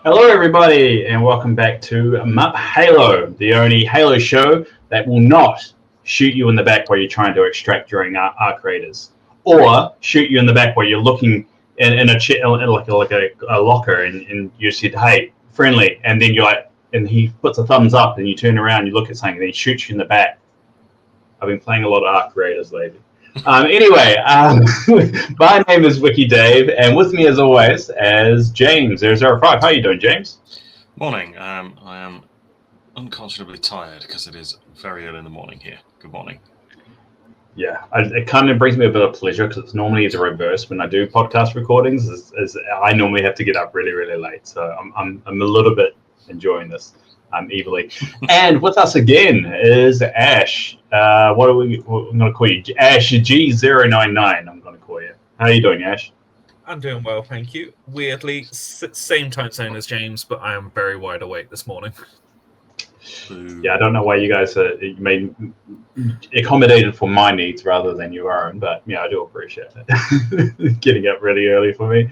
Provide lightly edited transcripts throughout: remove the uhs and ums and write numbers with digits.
Hello, everybody, and welcome back to MUP Halo, the only Halo show that will not shoot you in the back while you're trying to extract during Arc Raiders, or shoot you in the back while you're looking in a chair, like a locker, and you said, "Hey, friendly," and then you're like, and he puts a thumbs up, and you turn around, you look at something, and he shoots you in the back. I've been playing a lot of Arc Raiders lately. Anyway, my name is Wiki Dave, and with me as always is James005. How are you doing, James? Morning. I am unconscionably tired because it is very early in the morning here. Good morning. Yeah, it kind of brings me a bit of pleasure because it's normally the reverse when I do podcast recordings. Is I normally have to get up really, really late, so I'm a little bit enjoying this evilly. And with us again is Ash. What are I'm going to call you? Ash G099. I'm going to call you. How are you doing, Ash? I'm doing well, thank you. Weirdly, same time zone as James, but I am very wide awake this morning. Yeah, I don't know why you guys accommodated for my needs rather than your own, but yeah, I do appreciate it. Getting up really early for me.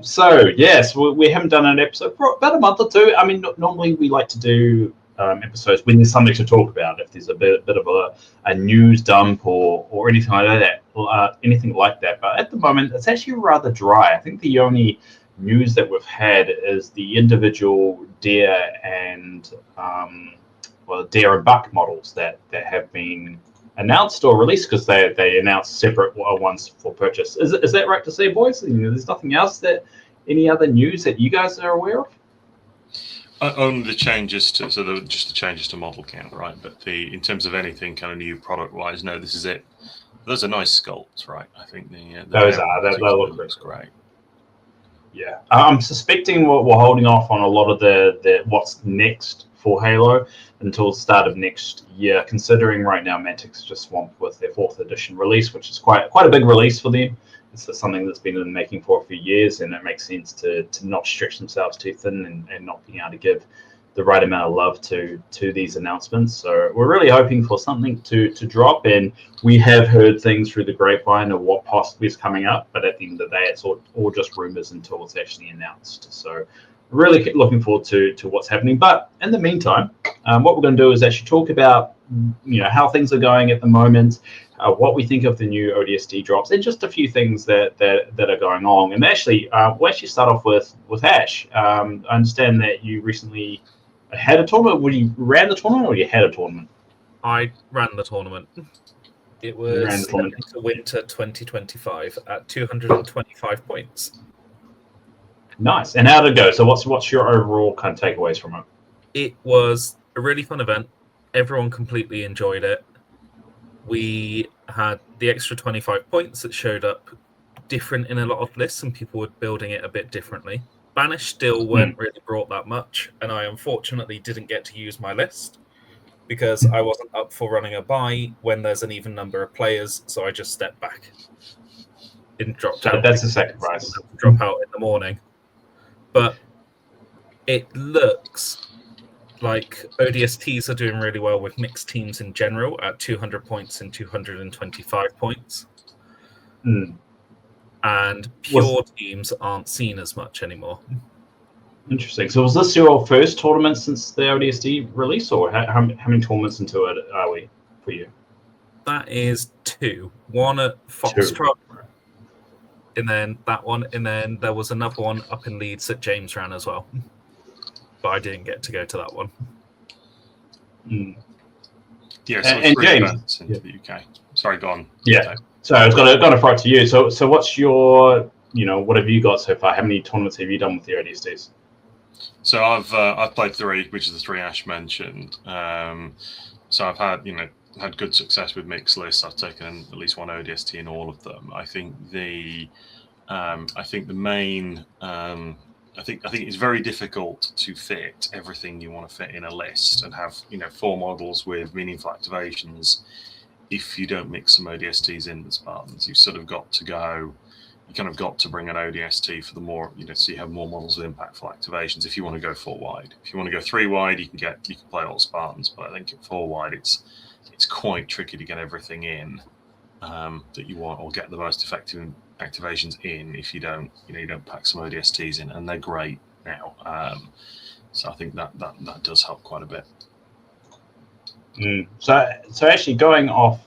So yes, we haven't done an episode for about a month or two. I mean, normally we like to do episodes when there's something to talk about. If there's a bit of a news dump or anything like that, But at the moment, it's actually rather dry. I think the only news that we've had is the individual deer and deer and buck models that have been announced or released, because they announced separate ones for purchase. Is that right to say, boys? There's nothing else any other news that you guys are aware of? Only the changes to just the changes to model count, right? But in terms of anything kind of new product wise, no, this is it. Those are nice sculpts, right? I think those they look great. Yeah, I'm suspecting we're holding off on a lot of the what's next for Halo until the start of next year, considering right now Mantic's just swamped with their 4th edition release, which is quite a big release for them. It's something that's been in the making for a few years, and it makes sense to not stretch themselves too thin and not being able to give the right amount of love to these announcements. So we're really hoping for something to drop, and we have heard things through the grapevine of what possibly is coming up, but at the end of the day, it's all just rumors until it's actually announced. So really looking forward to what's happening. But in the meantime, what we're going to do is actually talk about how things are going at the moment, what we think of the new ODST drops, and just a few things that are going on. And actually, we'll actually start off with Ash. I understand that you recently had a tournament. Well, you ran the tournament, or you had a tournament? I ran the tournament. It was Winter 2025 at 225 points. Nice. And how did it go? So what's your overall kind of takeaways from it? It was a really fun event. Everyone completely enjoyed it. We had the extra 25 points that showed up different in a lot of lists, and people were building it a bit differently. Banish still weren't really brought that much, and I unfortunately didn't get to use my list because I wasn't up for running a buy when there's an even number of players, so I just stepped back. Didn't drop out. That's a sacrifice. Drop out in the morning. But it looks like ODSTs are doing really well with mixed teams in general at 200 points and 225 points. And pure teams aren't seen as much anymore. Interesting. So was this your first tournament since the ODST release, or how many tournaments into it are we for you? That is 2. One at Foxtrot, and then that one, and then there was another one up in Leeds that James ran as well. But I didn't get to go to that one. Yeah, so and 3 James, events into the UK. Sorry, go on. Yeah. So I was going to throw it to you. So what's your, what have you got so far? How many tournaments have you done with the ODSTs? So I've played 3, which is the 3 Ash mentioned. So I've had good success with mixed lists. I've taken at least one ODST in all of them. I think the main I think it's very difficult to fit everything you want to fit in a list and have 4 models with meaningful activations if you don't mix some ODSTs in the Spartans. You've sort of got to go. You kind of got to bring an ODST for the more, so you have more models with impactful activations. If you want to go 4 wide, if you want to go 3 wide, you can play all Spartans. But I think at 4 wide, it's quite tricky to get everything in that you want, or get the most effective activations in if you don't pack some ODSTs in, and they're great now. So I think that does help quite a bit. So actually going off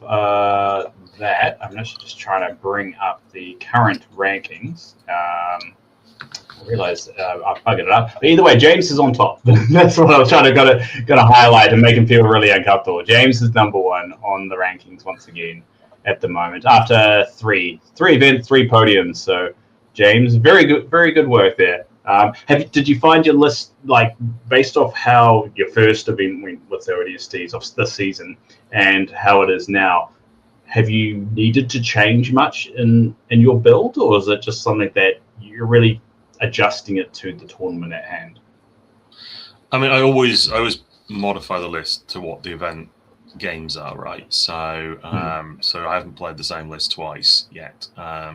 that, I'm actually just trying to bring up the current rankings. I realized I buggered it up. But either way, James is on top. That's what I was trying to gotta highlight and make him feel really uncomfortable. James is number 1 on the rankings once again at the moment after three events, 3 podiums. So James, very good work there. Did you find your list, like, based off how your first event went with the ODSTs of this season and how it is now? Have you needed to change much in your build, or is it just something that you're really adjusting it to the tournament at hand? I mean, I always modify the list to what the event games are, right? So so I haven't played the same list twice yet at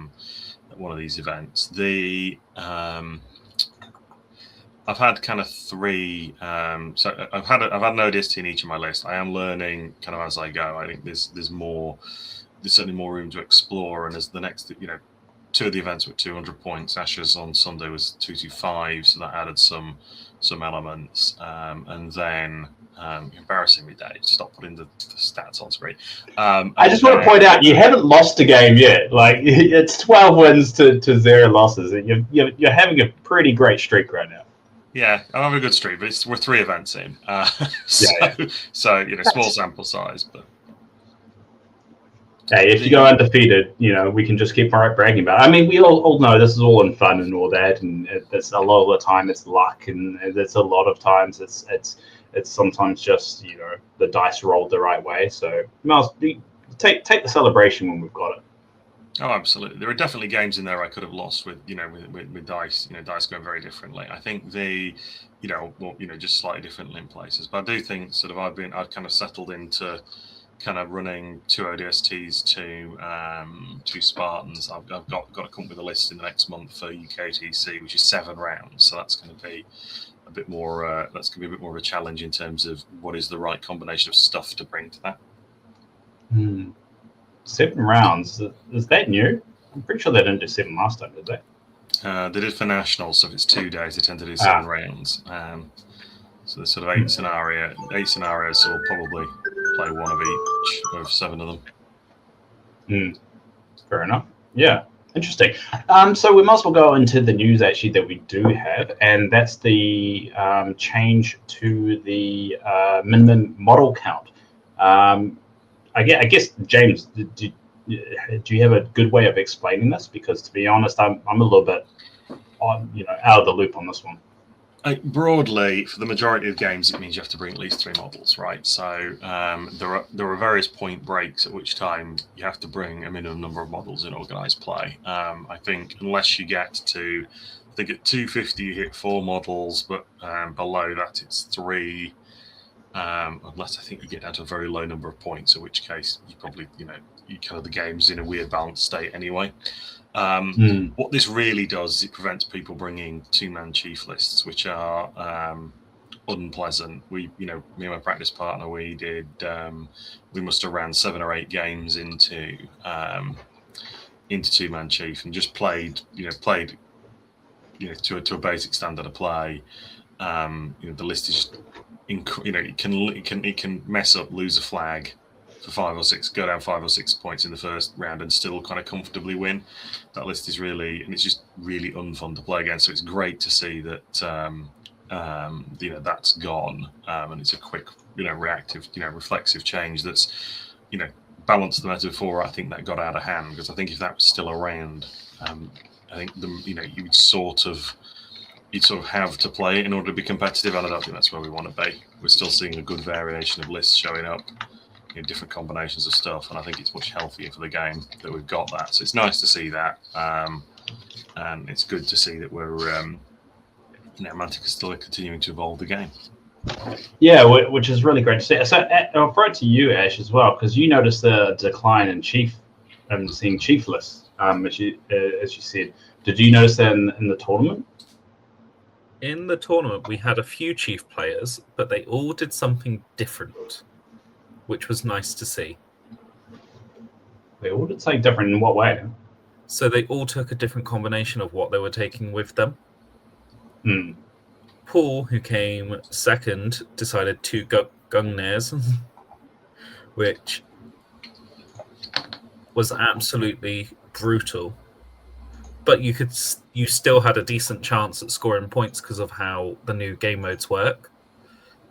one of these events. I've had kind of 3. So I've had an ODST in each of my lists. I am learning kind of as I go. I think there's certainly more room to explore. And as the next, 2 of the events were 200 points. Ashes on Sunday was 225, so that added some elements. And then embarrassingly, Dave, stop putting the stats on screen. I just want to point out you haven't lost a game yet. Like, it's 12 wins to 0 losses, and you're having a pretty great streak right now. Yeah, I'm having a good streak, but we're 3 events in, so small sample size. But hey, if you go undefeated, we can just keep bragging about it. I mean, we all know this is all in fun and all that, and it's a lot of the time it's luck, and it's a lot of times it's sometimes just the dice rolled the right way. So take the celebration when we've got it. Oh, absolutely. There are definitely games in there I could have lost with dice, dice going very differently. I think just slightly differently in places. But I do think sort of I've kind of settled into kind of running 2 ODSTs, 2 Spartans. I've got to come up with a list in the next month for UKTC, which is 7 rounds. So that's going to be a bit more. That's going to be a bit more of a challenge in terms of what is the right combination of stuff to bring to that. 7 rounds. Is that new? I'm pretty sure they didn't do 7 last time, did they? They did for nationals, so if it's 2 days, they tend to do 7 rounds. So there's sort of 8 scenarios, so we'll probably play 1 of each of 7 of them. Fair enough. Yeah, interesting. So we might as well go into the news actually that we do have, and that's the change to the minimum model count. I guess, James, do you have a good way of explaining this? Because to be honest, I'm a little bit out of the loop on this one. Broadly, for the majority of games, it means you have to bring at least 3 models, right? So there are various point breaks at which time you have to bring a minimum number of models in organised play. I think unless you get to, I think at 250 you hit 4 models, but below that it's 3. Unless I think you get down to a very low number of points, in which case you probably, the game's in a weird balanced state anyway. What this really does is it prevents people bringing 2-man chief lists, which are unpleasant. Me and my practice partner, we must have ran 7 or 8 games into 2-man chief and just played to a basic standard of play. The list is it can mess up, lose a flag for 5 or 6, go down 5 or 6 points in the first round and still kind of comfortably win. That list is really, and it's just really unfun to play against. So it's great to see that that's gone, and it's a quick, reactive, reflexive change that's, balanced the meta before. I think that got out of hand, because I think if that was still around, I think you'd sort of have to play it in order to be competitive, and I don't think that's where we want to be. We're still seeing a good variation of lists showing up, different combinations of stuff, and I think it's much healthier for the game that we've got that. So it's nice to see that, and it's good to see that we're Mantic is still continuing to evolve the game. Yeah, which is really great to see. So I'll throw it to you, Ash, as well, because you noticed the decline in Chief and seeing Chief lists, as you said. Did you notice that in the tournament? In the tournament, we had a few Chief players, but they all did something different, which was nice to see. They all did something different in what way? So they all took a different combination of what they were taking with them. Paul, who came second, decided 2 Gungnares, which was absolutely brutal. But you still had a decent chance at scoring points because of how the new game modes work.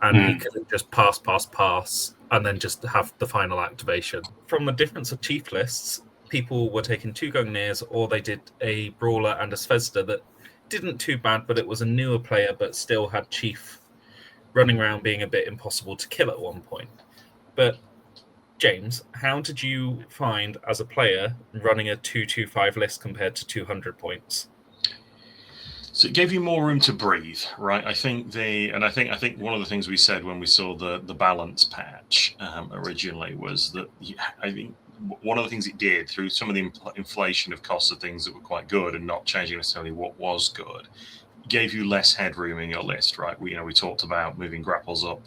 And he couldn't just pass, and then just have the final activation. From the difference of Chief lists, people were taking 2 Gungnares, or they did a Brawler and a Svezda that didn't too bad, but it was a newer player, but still had Chief running around being a bit impossible to kill at one point. But James, how did you find as a player running a 225 list compared to 200 points? So it gave you more room to breathe, right? I think one of the things we said when we saw the balance patch originally was that I think one of the things it did through some of the inflation of costs of things that were quite good and not changing necessarily what was good, gave you less headroom in your list, right? We talked about moving grapples up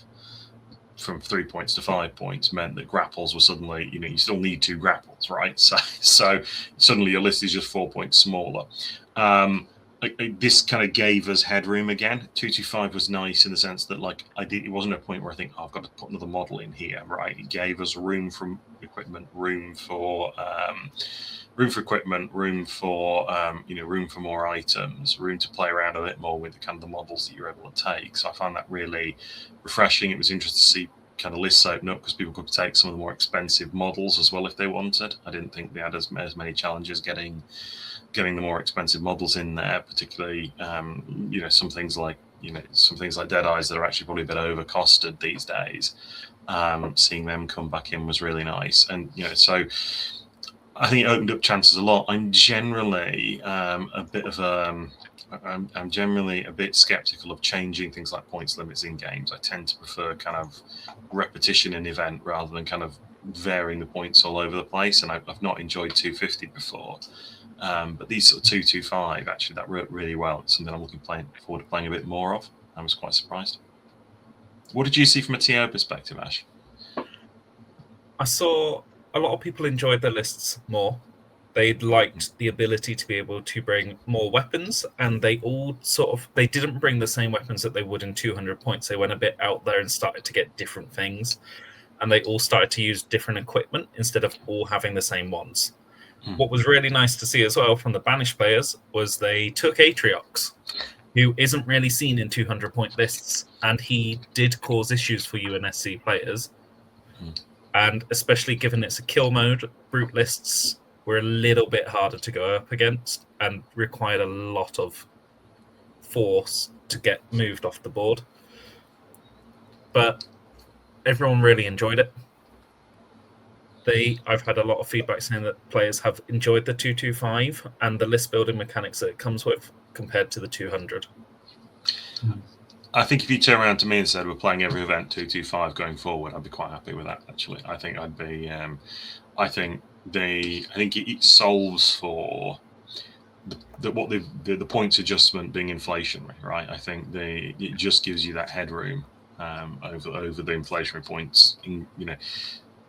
from 3 points to 5 points meant that grapples were suddenly, you still need 2 grapples, right? So suddenly your list is just 4 points smaller. This kind of gave us headroom again. 225 was nice in the sense that it wasn't a point where I think, I've got to put another model in here, right? It gave us room for equipment, room for equipment, room for more items, room to play around a bit more with the kind of the models that you're able to take. So I found that really refreshing. It was interesting to see kind of lists open up because people could take some of the more expensive models as well if they wanted. I didn't think they had as many challenges getting the more expensive models in there, particularly some things like Dead Eyes that are actually probably a bit overcosted these days. Seeing them come back in was really nice, and so I think it opened up chances a lot. I'm generally a bit skeptical of changing things like points limits in games. I tend to prefer kind of repetition in event rather than kind of varying the points all over the place. And I've not enjoyed 250 before. But these sort of 225, actually, that worked really well. It's something I'm looking forward to playing a bit more of. I was quite surprised. What did you see from a TO perspective, Ash? I saw a lot of people enjoyed their lists more. They liked the ability to be able to bring more weapons, and they all they didn't bring the same weapons that they would in 200 points. They went a bit out there and started to get different things, and they all started to use different equipment instead of all having the same ones. What was really nice to see as well from the Banished players was they took Atriox, who isn't really seen in 200-point lists, and he did cause issues for UNSC players. And especially given it's a kill mode, brute lists were a little bit harder to go up against and required a lot of force to get moved off the board. But everyone really enjoyed it. I've had a lot of feedback saying that players have enjoyed the 225 and the list building mechanics that it comes with compared to the 200. I think if you turn around to me and said we're playing every event 225 going forward, I'd be quite happy with that. Actually, I think I'd be. I think it solves for the points adjustment being inflationary, right? I think it just gives you that headroom over the inflationary points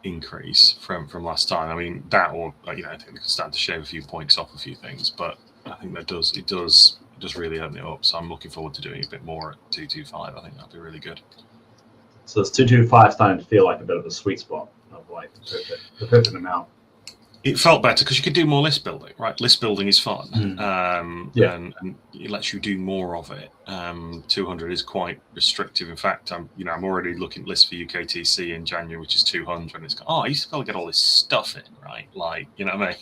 increase from last time. I mean that, or I think they could stand to shave a few points off a few things, but I think that it does really open it up. So I'm looking forward to doing a bit more at 225. I think that'd be really good. So this 225 starting to feel like a bit of a sweet spot of like the perfect amount. It felt better because you could do more list building, right? List building is fun, and it lets you do more of it. 200 is quite restrictive. In fact, I'm already looking at lists for UKTC in January, which is 200, and it's I used to be able to get all this stuff in, right? Like, what I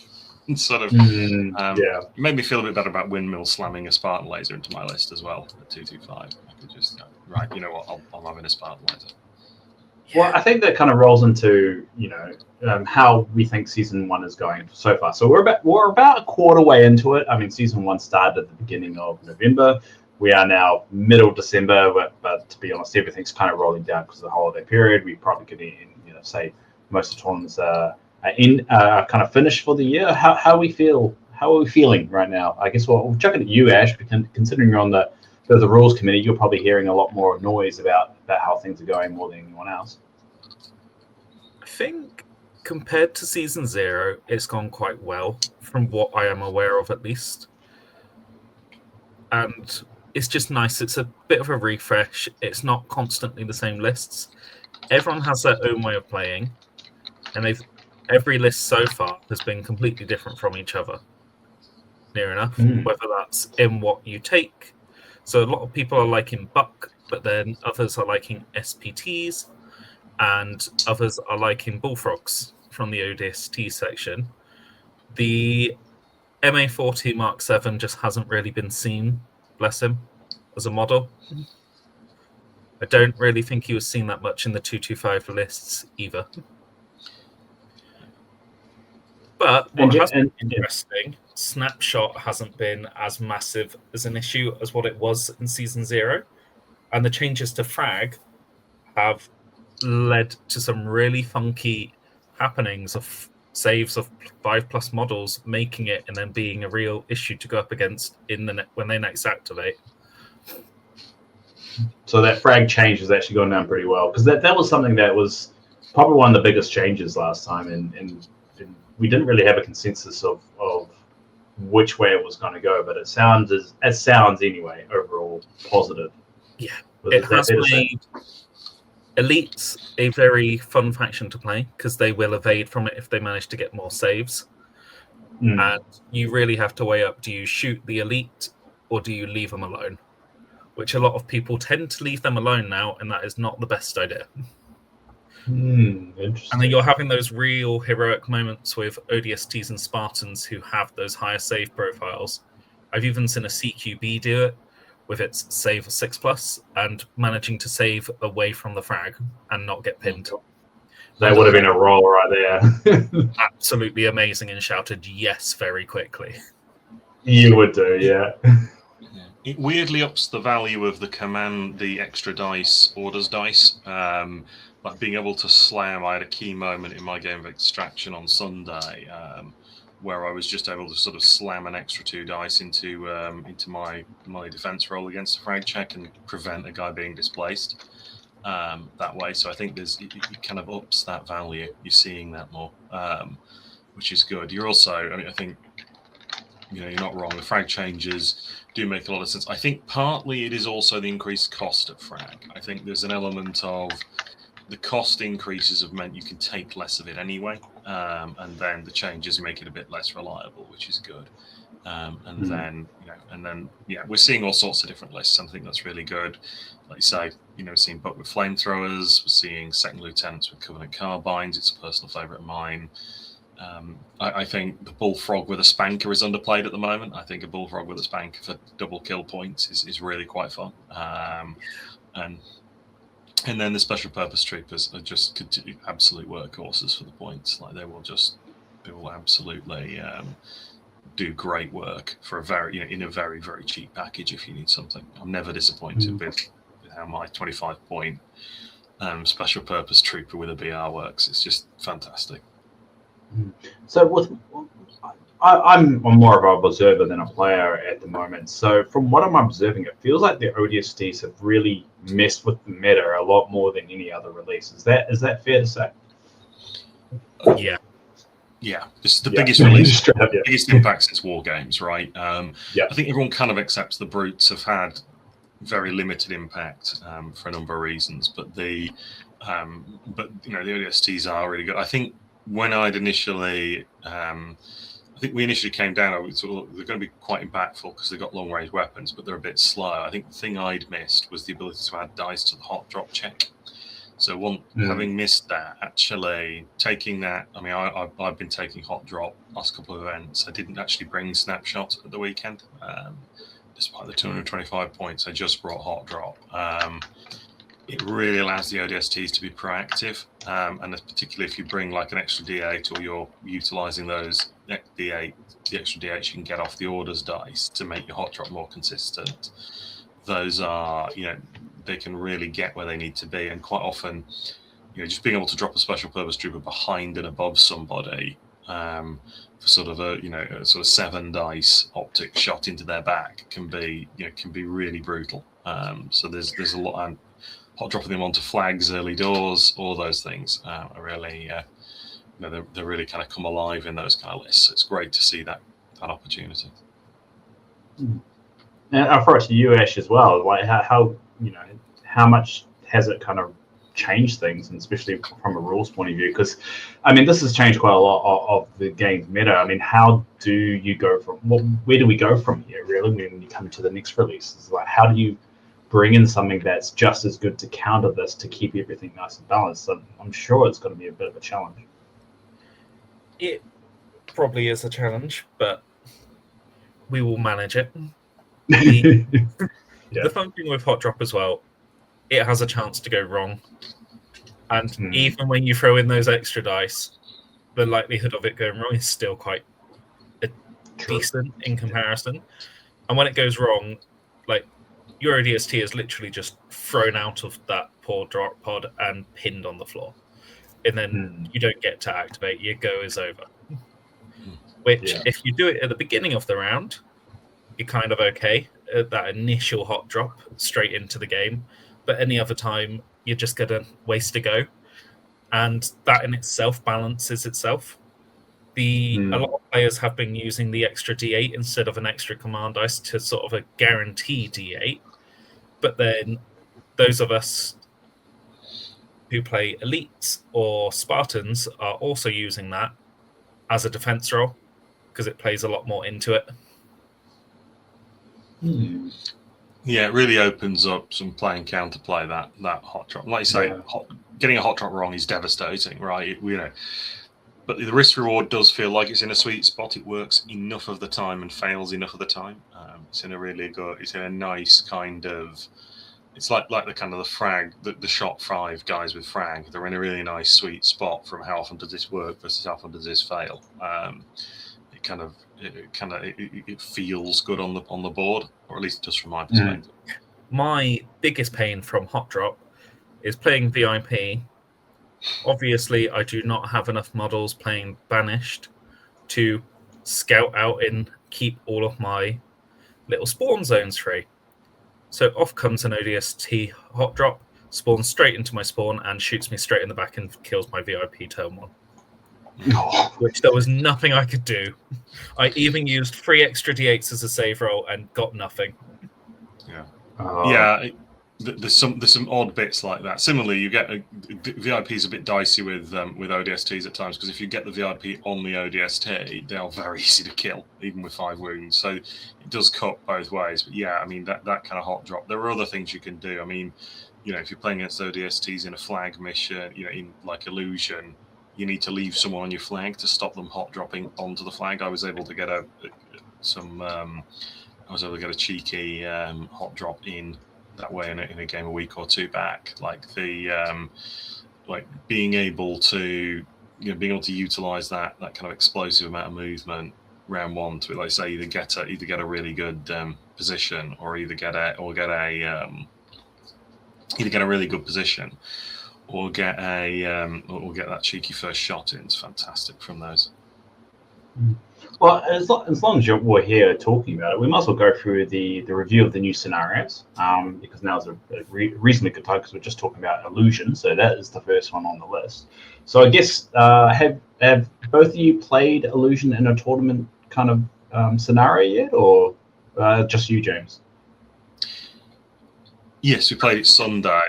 mean? Sort of, it made me feel a bit better about windmill slamming a Spartan laser into my list as well at 225. I could just I'm having a Spartan laser. Well, I think that kind of rolls into how we think season 1 is going so far. So we're about a quarter way into it. I mean, season 1 started at the beginning of November. we are now middle December, but to be honest, everything's kind of rolling down because of the holiday period. We probably could, say most of the tournaments are kind of finished for the year. How we feel? How are we feeling right now? I guess we'll chuck it at you, Ash, because considering you're on the rules committee, you're probably hearing a lot more noise about how things are going more than anyone else. I think compared to Season 0, it's gone quite well, from what I am aware of at least. And it's just nice. It's a bit of a refresh. It's not constantly the same lists. Everyone has their own way of playing, and every list so far has been completely different from each other. Near enough, whether that's in what you take. So a lot of people are liking Buck, but then others are liking SPTs, and others are liking Bullfrogs from the ODST section. The MA40 Mark 7 just hasn't really been seen, bless him, as a model. I don't really think he was seen that much in the 225 lists either. But what has been interesting, Snapshot hasn't been as massive as an issue as what it was in Season 0. And the changes to Frag have led to some really funky happenings of saves of 5+ models making it and then being a real issue to go up against when they next activate. So that Frag change has actually gone down pretty well, because that was something that was probably one of the biggest changes last time, and we didn't really have a consensus of which way it was going to go, but it sounds anyway overall positive. Yeah, it has made Elites a very fun faction to play because they will evade from it if they manage to get more saves. And you really have to weigh up: do you shoot the Elite or do you leave them alone? Which a lot of people tend to leave them alone now, and that is not the best idea. Interesting. And then you're having those real heroic moments with ODSTs and Spartans who have those higher save profiles. I've even seen a CQB do it with its save of 6+ and managing to save away from the frag and not get pinned. That would have been a roll right there. Absolutely amazing, and shouted yes very quickly. You would do, yeah. It weirdly ups the value of the extra dice, orders dice. Like being able to slam. I had a key moment in my game of Extraction on Sunday where I was just able to sort of slam an extra 2 dice into my defense roll against a frag check and prevent a guy being displaced that way. So I think it kind of ups that value. You're seeing that more, which is good. You're also, I think, you're not wrong. The frag changes do make a lot of sense. I think partly it is also the increased cost of frag. I think there's an element of the cost increases have meant you can take less of it anyway, and then the changes make it a bit less reliable, which is good. Then we're seeing all sorts of different lists. I think that's really good. Like you say, we're seeing Buck with flamethrowers, we're seeing second lieutenants with Covenant carbines. It's a personal favourite of mine. I think the Bullfrog with a spanker is underplayed at the moment. I think a Bullfrog with a spanker for double kill points is really quite fun. And then the special purpose troopers are just absolute workhorses for the points. Like they will absolutely do great work for in a very, very cheap package if you need something. I'm never disappointed with how my 25-point special purpose trooper with a BR works. It's just fantastic. So I'm more of an observer than a player at the moment. So from what I'm observing, it feels like the ODSTs have really messed with the meta a lot more than any other release. Is that fair to say? Yeah. Yeah, this is the biggest release, biggest impact since War Games, right? I think everyone kind of accepts the Brutes have had very limited impact for a number of reasons, but the ODSTs are really good. I think when I'd initially, we initially came down, they're going to be quite impactful because they've got long range weapons, but they're a bit slow. I think the thing I'd missed was the ability to add dice to the hot drop check. So having missed that, actually taking that, I've been taking hot drop last couple of events. I didn't actually bring snapshot at the weekend, despite the 225 points. I just brought hot drop. It really allows the ODSTs to be proactive, and particularly if you bring like an extra D8 or you're utilising those D8, the extra D8 you can get off the orders dice to make your hot drop more consistent. those are, they can really get where they need to be. And quite often, just being able to drop a special purpose trooper behind and above somebody for sort of a sort of 7 dice optic shot into their back can be really brutal. So there's a lot, and hot dropping them onto flags early doors, all those things are really, they're really kind of come alive in those kind of lists. So it's great to see that opportunity. And I'll throw it to you, Ash, as well. Like how much has it kind of changed things, and especially from a rules point of view? Because this has changed quite a lot of the game's meta. How do you go from where do we go from here? Really, when you come to the next release, it's like how do you bring in something that's just as good to counter this to keep everything nice and balanced? So I'm sure it's going to be a bit of a challenge. It probably is a challenge, but we will manage it. The fun thing with Hot Drop as well, it has a chance to go wrong. And even when you throw in those extra dice, the likelihood of it going wrong is still quite decent in comparison. And when it goes wrong, like your ODST is literally just thrown out of that poor drop pod and pinned on the floor. And then you don't get to activate, your go is over. Which, if you do it at the beginning of the round, you're kind of okay. That initial hot drop straight into the game. But any other time, you're just going to waste a go. And that in itself balances itself. A lot of players have been using the extra D8 instead of an extra command dice to sort of a guarantee D8. But then those of us who play elites or Spartans are also using that as a defense roll because it plays a lot more into it. Yeah, it really opens up some play and counterplay that hot drop. Like you say, getting a hot drop wrong is devastating, right? But the risk reward does feel like it's in a sweet spot. It works enough of the time and fails enough of the time. It's in a nice kind of. It's like the kind of the frag, the shot 5 guys with frag. They're in a really nice sweet spot from how often does this work versus how often does this fail. It feels good on the board, or at least just from my perspective. My biggest pain from Hot Drop is playing VIP. Obviously, I do not have enough models playing Banished to scout out and keep all of my little spawn zones free. So off comes an ODST Hot Drop, spawns straight into my spawn and shoots me straight in the back and kills my VIP turn 1. Which there was nothing I could do. I even used 3 extra D8s as a save roll and got nothing. There's some odd bits like that. Similarly, you get VIP is a bit dicey with ODSTs at times because if you get the VIP on the ODST, they are very easy to kill, even with 5 wounds. So it does cut both ways. But that kind of hot drop. There are other things you can do. If you're playing against ODSTs in a flag mission, in like Illusion, you need to leave someone on your flag to stop them hot dropping onto the flag. I was able to get a cheeky hot drop in that way in a game a week or 2 back. Like being able to utilize that kind of explosive amount of movement round 1 to, like say, either get a really good position or get a really good position. Or get that cheeky first shot in. It's fantastic from those. Well, as long as we're here talking about it, we might as well go through the review of the new scenarios, because now is a reasonably good time because we're just talking about Illusion, so that is the first one on the list. So I guess have both of you played Illusion in a tournament kind of scenario yet, or just you, James? Yes, we played it Sunday. I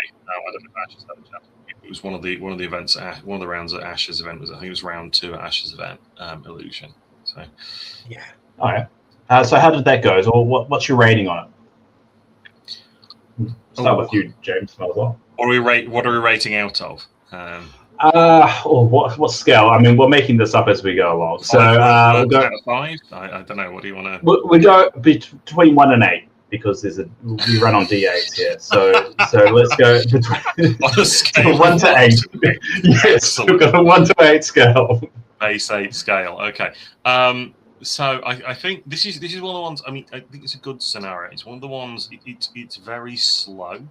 don't know if Ash's had a chance. It was one of the events, one of the rounds at Ash's event I think it was round 2 at Ash's event, Illusion. So, yeah. All right. So how did that go? So what's your rating on it? Start with you, James. What are we rating out of? What scale? We're making this up as we go along. So we'll go out of 5. I don't know. What do you want to? We go between 1 and 8. Because we run on D8s here, so let's go between 1 to 8. Yes, we've got a 1 to 8 scale. Base 8 scale. Okay. So I think this is one of the ones. I mean, I think it's a good scenario. It's one of the ones. It's very slow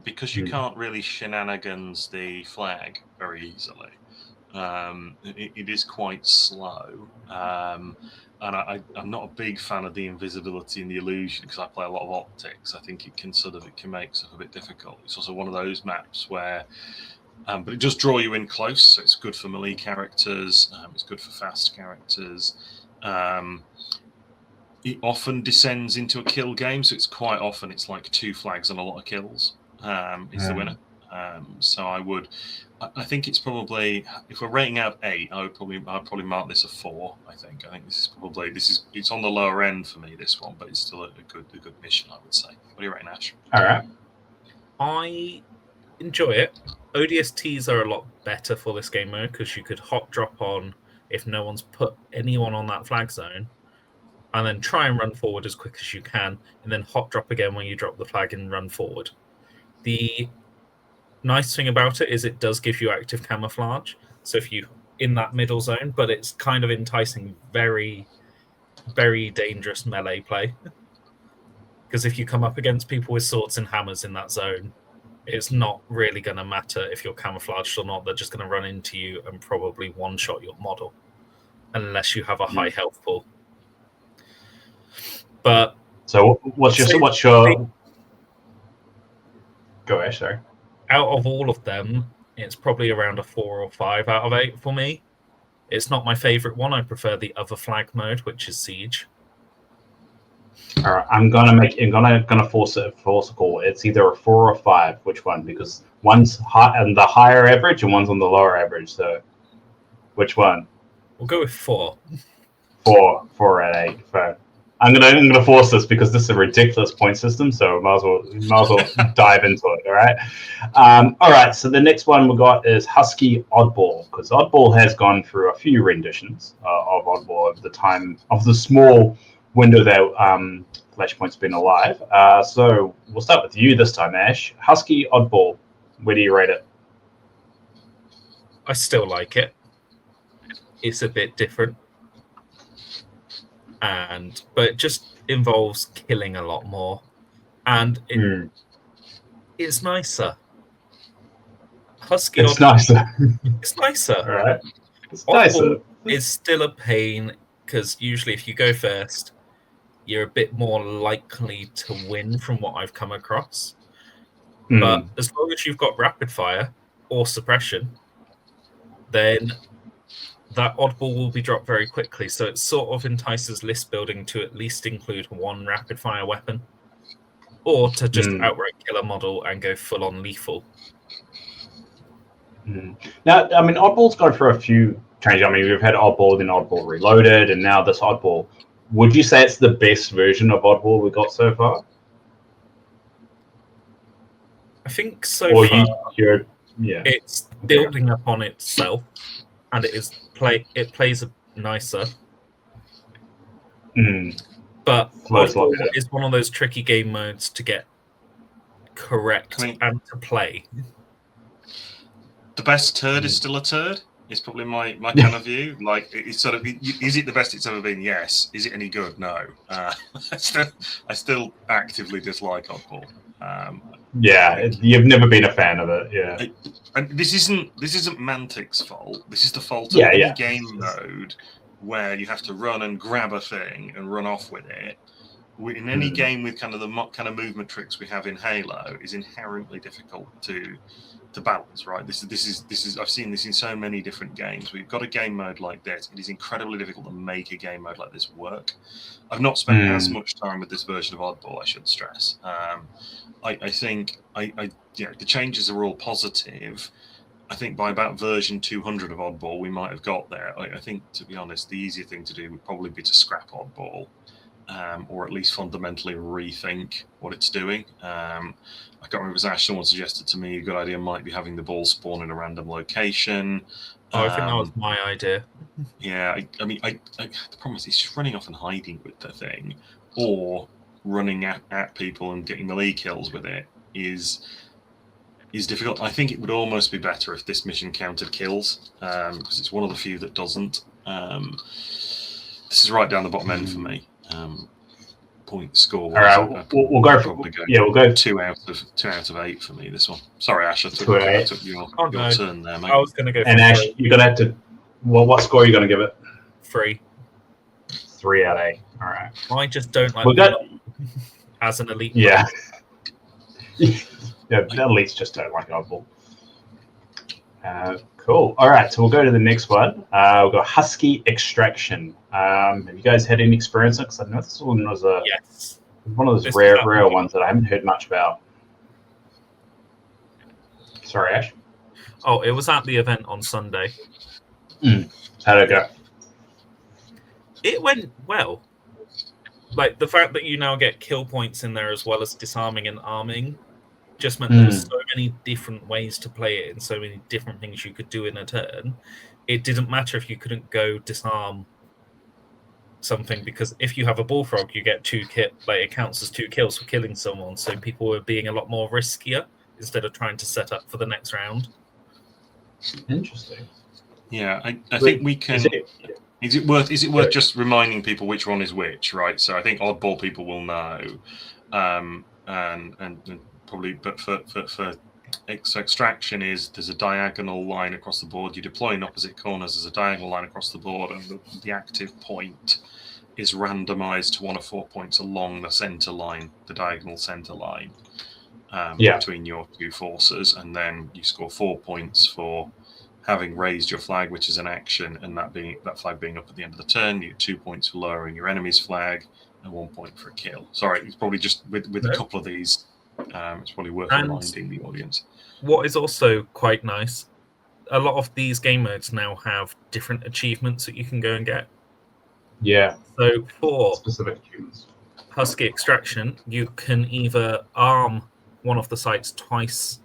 because you can't really shenanigans the flag very easily. It is quite slow, and I'm not a big fan of the invisibility and the illusion because I play a lot of optics. I think it can make stuff a bit difficult. It's also one of those maps where. But it does draw you in close, so it's good for melee characters. It's good for fast characters. It often descends into a kill game, so it's quite often it's like 2 flags and a lot of kills. Is the winner. So I think it's probably, if we're rating out 8, I'd probably mark this a 4. I think it's on the lower end for me, this one, but it's still a good mission, I would say. What do you reckon, Ash? All right. I enjoy it. ODSTs are a lot better for this game mode because you could hot drop on if no one's put anyone on that flag zone, and then try and run forward as quick as you can, and then hot drop again when you drop the flag and run forward. The nice thing about it is it does give you active camouflage, so if you in that middle zone, but it's kind of enticing very, very dangerous melee play. Because if you come up against people with swords and hammers in that zone, it's not really going to matter if you're camouflaged or not. They're just going to run into you and probably one-shot your model, unless you have a high health pool. But so what's your go ahead, sorry. Out of all of them, it's probably around a 4 or 5 out of 8 for me. It's not my favorite one. I prefer the other flag mode, which is Siege. All right, I'm gonna force a call. It's either a 4 or 5. Which one? Because one's high on the higher average and one's on the lower average. So, which one? We'll go with 4. 4 at 8. Fair. I'm gonna force this because this is a ridiculous point system. So might as well dive into it. All right. All right. So the next one we got is Husky Oddball, because Oddball has gone through a few renditions of Oddball over the time of the small window that Flashpoint's been alive. So we'll start with you this time, Ash. Husky Oddball, where do you rate it? I still like it. It's a bit different, but it just involves killing a lot more, and it's nicer. Husky It's Oddball, nicer. It's nicer. All right. It's Oddball nicer. is still a pain because usually if you go first, you're a bit more likely to win from what I've come across. But as long as you've got rapid fire or suppression, then that oddball will be dropped very quickly. So it sort of entices list building to at least include one rapid fire weapon, or to just outright kill a model and go full on lethal. Now, I mean, Oddball's gone through a few changes. I mean, we've had Oddball, then Oddball Reloaded, and now this Oddball. Would you say it's the best version of Oddball we got so far? I think so far. Yeah. It's building up on itself, and it plays nicer. But Oddball is one of those tricky game modes to get correct and to play. The best turd is still a turd. It's probably my kind of view. Like, it's sort of, is it the best it's ever been? Yes. Is it any good? No. I still actively dislike Oddball. You've never been a fan of it. Yeah. And this isn't Mantic's fault. This is the fault of any game mode where you have to run and grab a thing and run off with it. In any game with kind of the kind of movement tricks we have in Halo is inherently difficult to balance, right? This is I've seen this in so many different games. We've got a game mode like this. It is incredibly difficult to make a game mode like this work. I've not spent as much time with this version of Oddball, I should stress. I think the changes are all positive. I think by about version 200 of Oddball, we might have got there. I think, to be honest, the easier thing to do would probably be to scrap Oddball, or at least fundamentally rethink what it's doing. I can't remember if it was Ash, someone suggested to me a good idea might be having the ball spawn in a random location. I think that was my idea. Yeah, I mean, the problem is it's just running off and hiding with the thing, or running at people and getting melee kills with it is difficult. I think it would almost be better if this mission counted kills, because it's one of the few that doesn't. This is right down the bottom end for me. Point score. All right, we'll go for we'll go 2 out of 8 for me. This one. Sorry, Ash, I took your turn there, mate. I was going to go. And Ash, you're gonna have to. Well, what score are you gonna give it? 3. 3 out of 8. All right. I just don't like as an elite. Yeah. Yeah, at least just don't like oddball. Cool. All right, so we'll go to the next one. We'll go Husky Extraction. Have you guys had any experience? Because I know this one was one of those rare ones that I haven't heard much about. Sorry, Ash. Oh, it was at the event on Sunday. How did it go? It went well. Like, the fact that you now get kill points in there as well as disarming and arming just meant there were so many different ways to play it and so many different things you could do in a turn. It didn't matter if you couldn't go disarm something, because if you have a bullfrog, you get 2 it counts as 2 kills for killing someone. So people were being a lot more riskier instead of trying to set up for the next round. Interesting. Yeah, I think we can. Is it worth just reminding people which one is which, right? So I think oddball people will know, and probably, but for extraction there's a diagonal line across the board. You deploy in opposite corners. There's a diagonal line across the board, and the active point is randomized to 1 of 4 points along the center line, the diagonal center line, between your 2 forces, and then you score 4 points for having raised your flag, which is an action, and that flag being up at the end of the turn. You get 2 points for lowering your enemy's flag, and 1 point for a kill. Sorry, it's probably just with a couple of these. It's probably worth reminding the audience. What is also quite nice, a lot of these game modes now have different achievements that you can go and get. Yeah. So for specific achievements, Husky Extraction, you can either arm one of the sites twice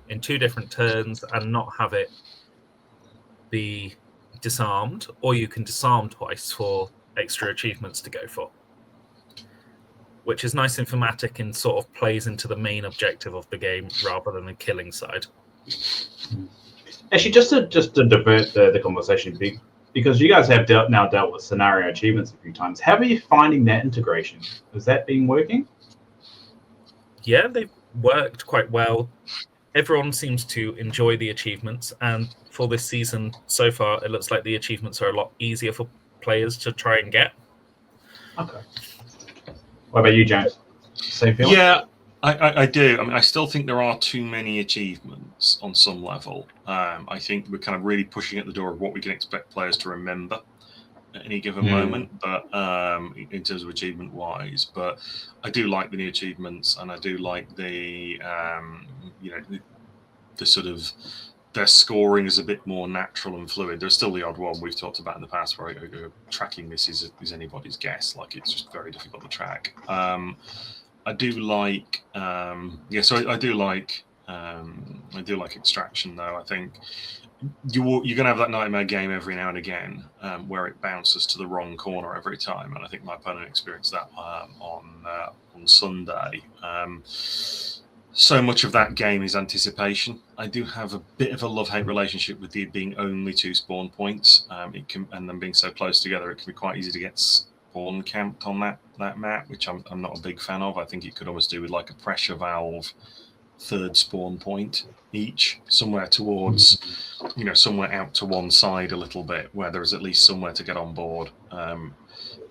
in 2 different turns and not have it be disarmed, or you can disarm twice for extra achievements to go for, which is nice informatic and sort of plays into the main objective of the game rather than the killing side. Actually, just to divert the conversation, because you guys have now dealt with scenario achievements a few times, how are you finding that integration? Has that been working? Yeah, they've worked quite well. Everyone seems to enjoy the achievements, and for this season so far, it looks like the achievements are a lot easier for players to try and get. Okay. What about you, James? Same feeling? Yeah, I do. I mean, I still think there are too many achievements on some level. I think we're kind of really pushing at the door of what we can expect players to remember at any given moment, but in terms of achievement-wise. But I do like the new achievements, and I do like the sort of their scoring is a bit more natural and fluid. There's still the odd one we've talked about in the past where tracking this is anybody's guess. Like, it's just very difficult to track. I do like, I do like Extraction though. I think you're going to have that nightmare game every now and again where it bounces to the wrong corner every time, and I think my opponent experienced that on Sunday. So much of that game is anticipation. I do have a bit of a love-hate relationship with it being only 2 spawn points. And them being so close together, it can be quite easy to get spawn camped on that map, which I'm not a big fan of. I think it could almost do with like a pressure valve 3rd spawn point each, somewhere towards, somewhere out to one side a little bit, where there is at least somewhere to get on board.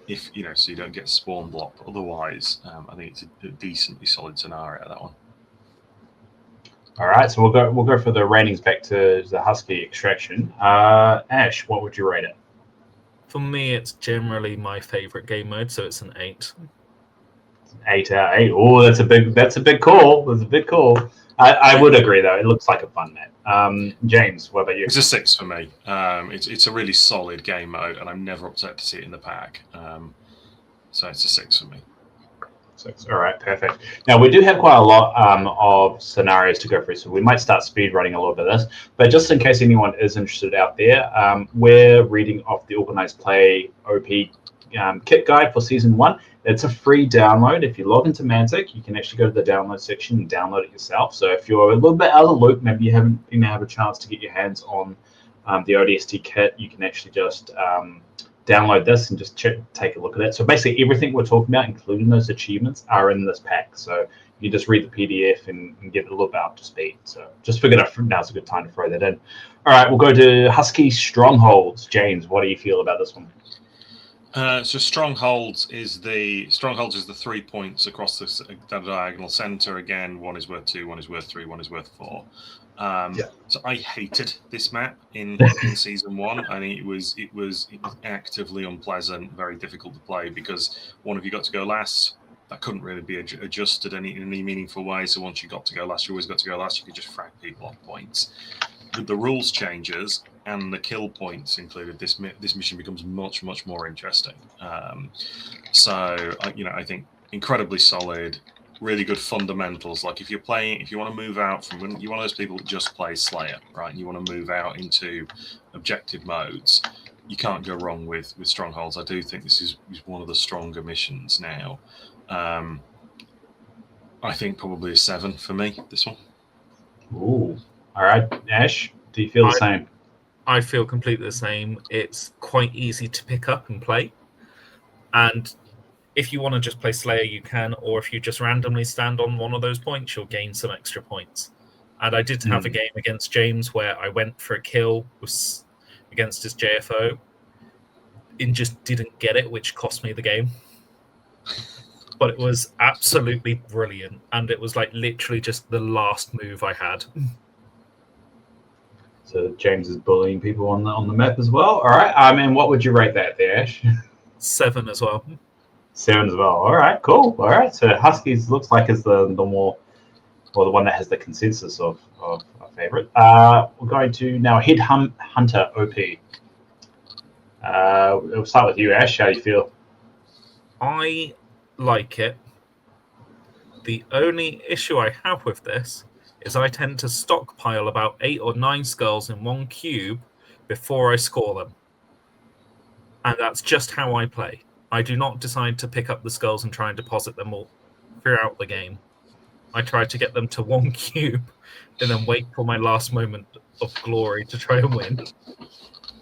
If so you don't get spawn blocked. But otherwise, I think it's a decently solid scenario, that one. All right, so we'll go for the ratings back to the Husky Extraction. Ash, what would you rate it? For me, it's generally my favorite game mode, so it's an 8. 8 out of 8. Oh, that's a big call. That's a big call. I would agree though. It looks like a fun map. James, what about you? It's a 6 for me. It's a really solid game mode, and I'm never upset to see it in the pack. So it's a 6 for me. 6. All right, perfect. Now, we do have quite a lot of scenarios to go through, so we might start speed running a little bit of this. But just in case anyone is interested out there, we're reading off the Organized Play OP kit guide for Season 1. It's a free download. If you log into Mantic, you can actually go to the download section and download it yourself. So if you're a little bit out of the loop, maybe you haven't been able to have a chance to get your hands on the ODST kit, you can actually just download this and just take a look at it. So basically everything we're talking about, including those achievements, are in this pack. So you just read the PDF and get a little bit up to speed. So just figured out now's a good time to throw that in. All right, we'll go to Husky Strongholds. James, what do you feel about this one? So Strongholds is the 3 points across the diagonal center. Again, one is worth 2, one is worth 3, one is worth 4. So I hated this map in season 1. I think it was actively unpleasant, very difficult to play because one of you got to go last. That couldn't really be adjusted in any meaningful way. So once you got to go last, you always got to go last. You could just frag people off points. With the rules changes and the kill points included, this mission becomes much more interesting. I think incredibly solid, really good fundamentals. Like if you want to move out from, when you're one of those people that just play Slayer, right, and you want to move out into objective modes, you can't go wrong with Strongholds. I do think this is one of the stronger missions now. I think probably a 7 for me, this one. Ooh. All right, Ash, do you feel the same? I feel completely the same. It's quite easy to pick up and play. And if you want to just play Slayer, you can. Or if you just randomly stand on one of those points, you'll gain some extra points. And I did have a game against James where I went for a kill against his JFO and just didn't get it, which cost me the game. But it was absolutely brilliant. And it was like literally just the last move I had. So James is bullying people on the map as well. All right. And what would you rate that there, Ash? 7 as well. 7 as well. All right. Cool. All right. So Huskies looks like is the more, or the one that has the consensus of a favorite. We're going to now Headhunter OP. We'll start with you, Ash. How do you feel? I like it. The only issue I have with this is I tend to stockpile about 8 or 9 skulls in one cube before I score them. And that's just how I play. I do not decide to pick up the skulls and try and deposit them all throughout the game. I try to get them to one cube and then wait for my last moment of glory to try and win.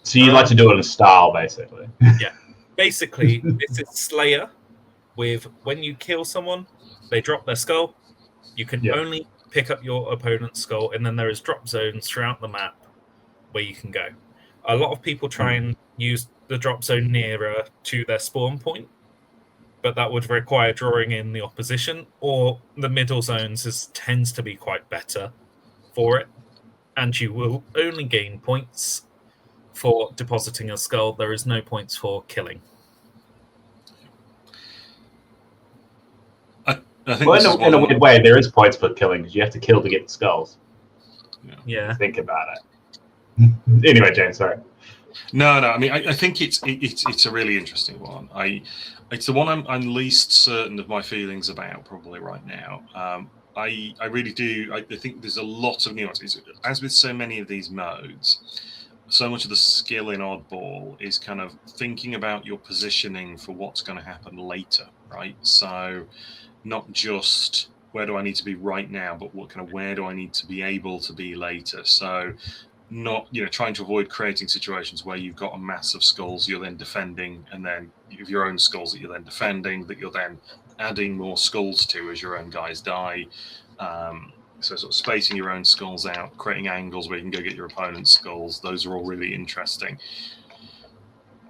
So you like to do it in style, basically. Yeah. Basically, this is Slayer with when you kill someone, they drop their skull. You can only pick up your opponent's skull, and then there is drop zones throughout the map where you can go. A lot of people try and use the drop zone nearer to their spawn point, but that would require drawing in the opposition, or the middle zones tends to be quite better for it, and you will only gain points for depositing a skull. There is no points for killing. I think in a weird way, there is points for killing because you have to kill to get the skulls. Yeah. Think about it. Anyway, James, sorry. No. I mean, I think it's a really interesting one. It's the one I'm least certain of my feelings about probably right now. I really do. I think there's a lot of nuances. As with so many of these modes, so much of the skill in Oddball is kind of thinking about your positioning for what's going to happen later, right? So not just where do I need to be right now, but where do I need to be able to be later? So not, trying to avoid creating situations where you've got a mass of skulls you're then defending, and then you have your own skulls that you're then defending, that you're then adding more skulls to as your own guys die. So sort of spacing your own skulls out, creating angles where you can go get your opponent's skulls. Those are all really interesting.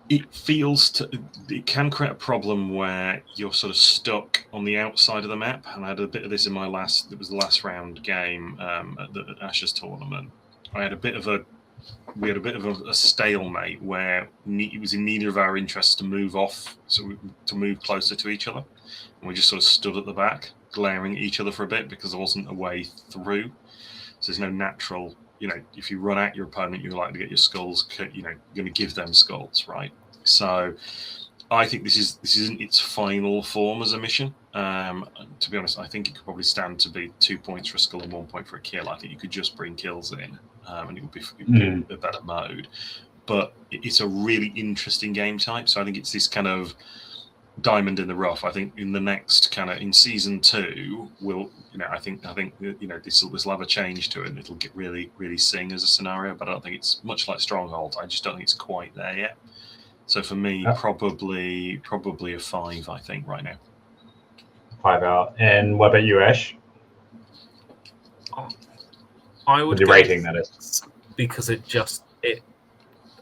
It can create a problem where you're sort of stuck on the outside of the map. And I had a bit of this in it was the last round game at the Ashes tournament. We had a bit of a stalemate where it was in neither of our interests to move off, to move closer to each other. And we just sort of stood at the back, glaring at each other for a bit because there wasn't a way through. So there's no natural, if you run at your opponent, you're likely to get your skulls, you're going to give them skulls, right? So I think this isn't its final form as a mission. To be honest, I think it could probably stand to be 2 points for a skull and 1 point for a kill. I think you could just bring kills in, and it would be a better mode. But it's a really interesting game type. So I think it's this kind of diamond in the rough. I think in the next in season 2, I think this will have a change to it, and it'll get really, really sing as a scenario. But I don't think it's much like Stronghold. I just don't think it's quite there yet. So for me, Yeah. probably a 5, I think, right now. 5 out. And what about you, Ash? I would The go rating, that is. because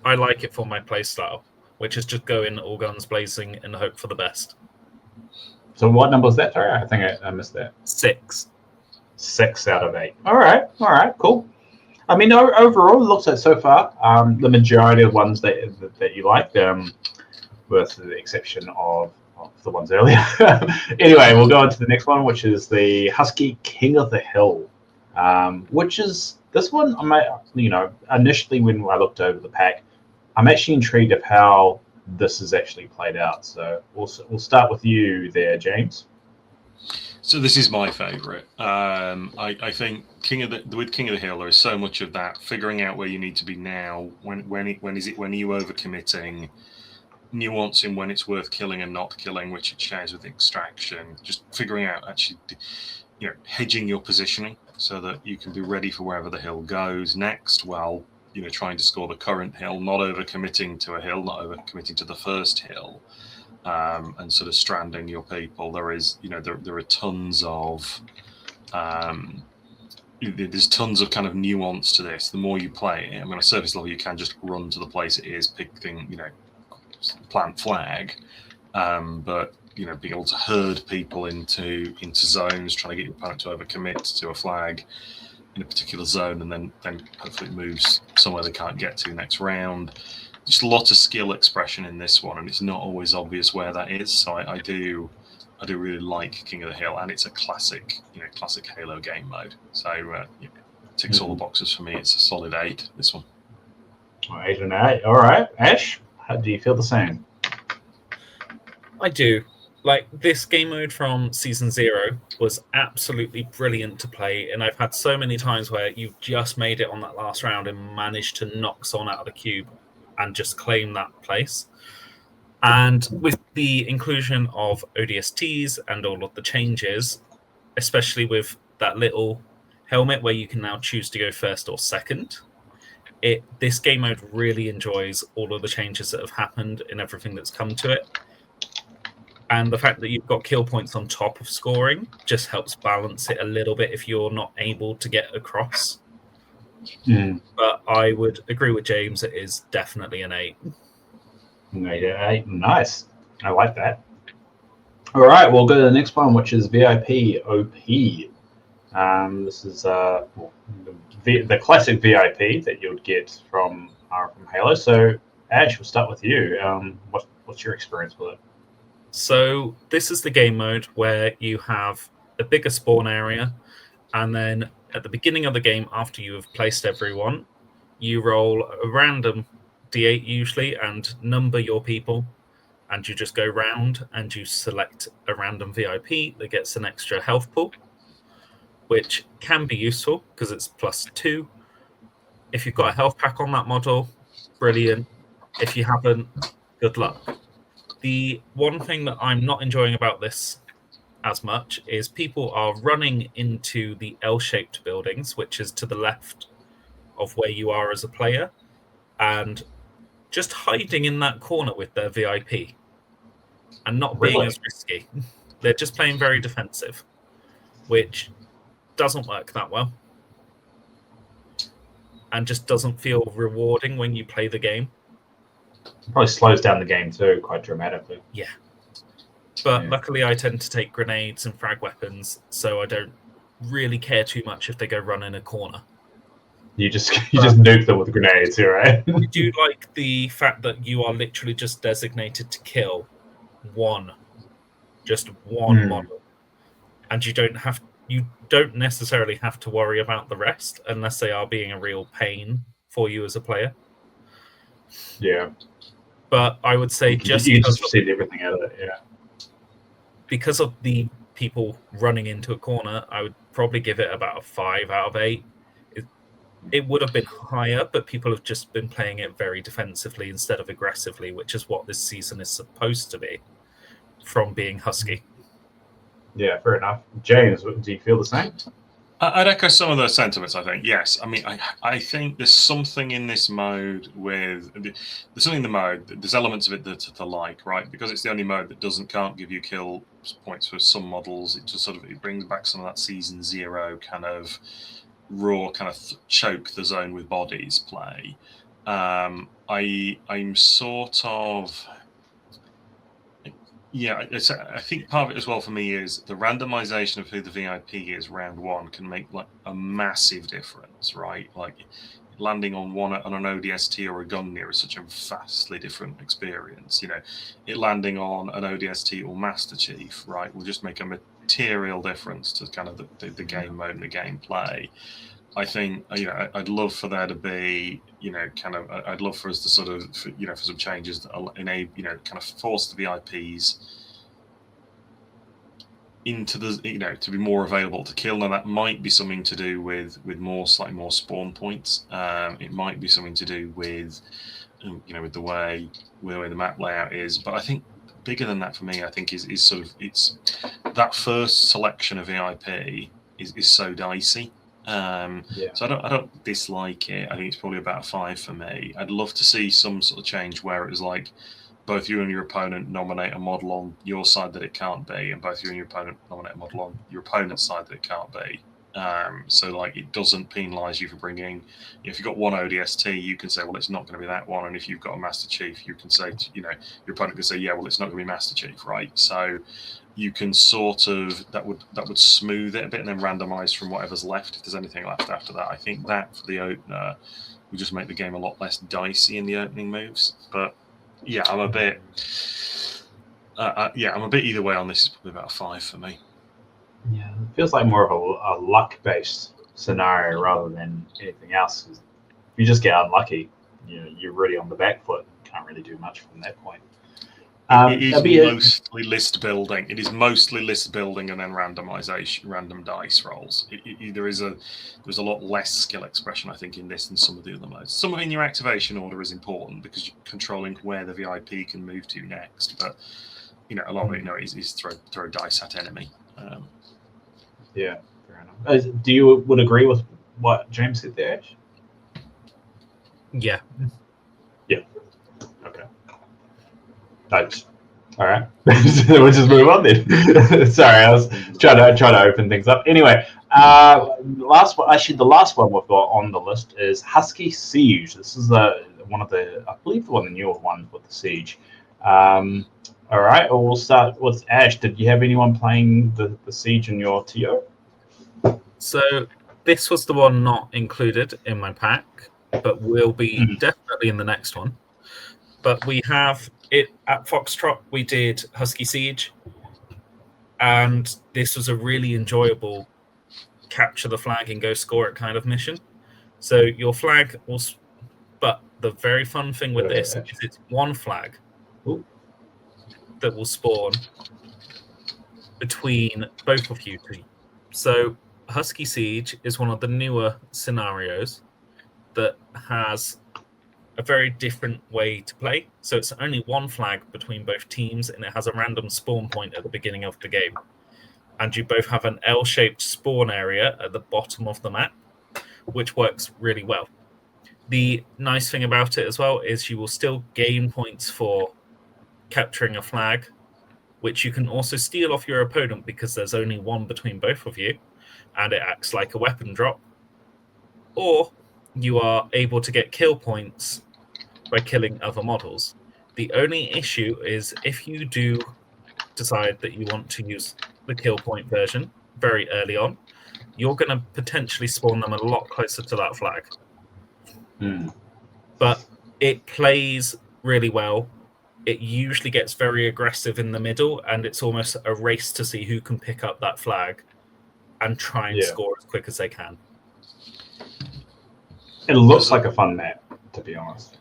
I like it for my play style, which is just go in all guns blazing and hope for the best. So what number was that? Sorry, I think I missed that. 6. 6 out of 8. All right, cool. I mean, overall, it looks like so far the majority of ones that you like, with the exception of the ones earlier. Anyway, we'll go on to the next one, which is the Husky King of the Hill, which is this one. Initially when I looked over the pack, I'm actually intrigued of how this is actually played out. So we'll start with you there, James. So this is my favourite. I think with King of the Hill, there is so much of that figuring out where you need to be now. When are you overcommitting? Nuancing when it's worth killing and not killing, which it shares with extraction. Just figuring out actually, hedging your positioning so that you can be ready for wherever the hill goes next. While trying to score the current hill, not overcommitting to a hill, not overcommitting to the first hill. And sort of stranding your people. There is, there are tons of, there's tons of kind of nuance to this. The more you play it, I mean, at surface level, you can just run to the place it is, pick thing, plant flag, but being able to herd people into zones, trying to get your opponent to overcommit to a flag in a particular zone, and then hopefully it moves somewhere they can't get to next round. Just a lot of skill expression in this one, and it's not always obvious where that is. So I do really like King of the Hill, and it's a classic Halo game mode. So ticks all the boxes for me. It's a solid 8. This one. 8 and 8. All right, Ash, how do you feel the same? I do. Like, this game mode from Season 0 was absolutely brilliant to play, and I've had so many times where you've just made it on that last round and managed to knock someone out of the cube and just claim that place. And with the inclusion of ODSTs and all of the changes, especially with that little helmet where you can now choose to go first or second, this game mode really enjoys all of the changes that have happened and everything that's come to it. And the fact that you've got kill points on top of scoring just helps balance it a little bit if you're not able to get across. But I would agree with James, it is definitely an 8. 8. Nice. I like that. All right, we'll go to the next one, which is VIP OP. This is the classic VIP that you would get from Halo. So, Ash, we'll start with you. What's your experience with it? So this is the game mode where you have a bigger spawn area, and then at the beginning of the game, after you have placed everyone, you roll a random D8 usually and number your people, and you just go round and you select a random VIP that gets an extra health pool, which can be useful because it's +2. If you've got a health pack on that model, brilliant. If you haven't, good luck. The one thing that I'm not enjoying about this as much is people are running into the L-shaped buildings, which is to the left of where you are as a player, and just hiding in that corner with their VIP and not being as risky. They're just playing very defensive, which doesn't work that well and just doesn't feel rewarding when you play the game. It probably slows down the game too, quite dramatically. Yeah. But luckily I tend to take grenades and frag weapons, so I don't really care too much if they go run in a corner. You just nuke them with grenades, right? I do like the fact that you are literally just designated to kill one model. And you don't necessarily have to worry about the rest unless they are being a real pain for you as a player. Yeah. But I would say you just see everything out of it, yeah. Because of the people running into a corner, I would probably give it about a 5 out of 8. It would have been higher, but people have just been playing it very defensively instead of aggressively, which is what this season is supposed to be from being Husky. Yeah, fair enough. James, do you feel the same? I'd echo some of those sentiments. I think yes. I mean, I think there's something in this mode with there's something in the mode. There's elements of it that I like, right? Because it's the only mode that can't give you kill points for some models. It just it brings back some of that season 0 kind of raw kind of choke the zone with bodies play. I'm sort of. Yeah, I think part of it as well for me is the randomization of who the VIP is round 1 can make like a massive difference, right? Like landing on an ODST or a Gungnir is such a vastly different experience. It landing on an ODST or Master Chief, right, will just make a material difference to kind of the game mode and the gameplay. I think I'd love for there to be I'd love for us to sort of for some changes that enable kind of force the VIPs into the to be more available to kill. Now that might be something to do with slightly more spawn points. It might be something to do with with the way the map layout is. But I think bigger than that for me, I think is sort of it's that first selection of VIP is so dicey. So I don't dislike it. I think it's probably about a 5 for me. I'd love to see some sort of change where it was like both you and your opponent nominate a model on your side that it can't be, and both you and your opponent nominate a model on your opponent's side that it can't be. So like it doesn't penalise you for bringing. If you've got one ODST, you can say, well, it's not going to be that one, and if you've got a Master Chief, you can say, your opponent can say, yeah, well, it's not going to be Master Chief, right? So you can sort of that would smooth it a bit and then randomise from whatever's left if there's anything left after that. I think that for the opener would just make the game a lot less dicey in the opening moves. But yeah, I'm a bit either way on this. It's probably about a 5 for me. Yeah, it feels like more of a luck-based scenario rather than anything else. If you just get unlucky, you're really on the back foot. Can't really do much from that point. It is mostly list building. It is mostly list building and then randomization, random dice rolls. There's a lot less skill expression, I think, in this than some of the other modes. Some of it in your activation order is important because you're controlling where the VIP can move to next. But a lot of it, is throw dice at enemy. Yeah, fair enough. Do you would agree with what James said there, Ash? Yeah. Yeah. Okay. All right. We'll just move on then. Sorry, I was trying to open things up. Anyway, last one. Actually, the last one we've got on the list is Husky Siege. This is one of the, I believe, one of the newer ones with the Siege. All right, we'll start with Ash. Did you have anyone playing the Siege in your TO? So this was the one not included in my pack, but will be definitely in the next one. But we have it at Foxtrot. We did Husky Siege, and this was a really enjoyable capture the flag and go score it kind of mission. So your flag will, but the very fun thing with this is it's one flag that will spawn between both of you two. So Husky Siege is one of the newer scenarios that has a very different way to play. So it's only one flag between both teams, and it has a random spawn point at the beginning of the game. And you both have an L-shaped spawn area at the bottom of the map, which works really well. The nice thing about it as well is you will still gain points for capturing a flag, which you can also steal off your opponent because there's only one between both of you, and it acts like a weapon drop. Or you are able to get kill points by killing other models. The only issue is if you do decide that you want to use the kill point version very early on, you're going to potentially spawn them a lot closer to that flag. But it plays really well. It usually gets very aggressive in the middle, and it's almost a race to see who can pick up that flag and try and score as quick as they can. It looks like a fun map, to be honest.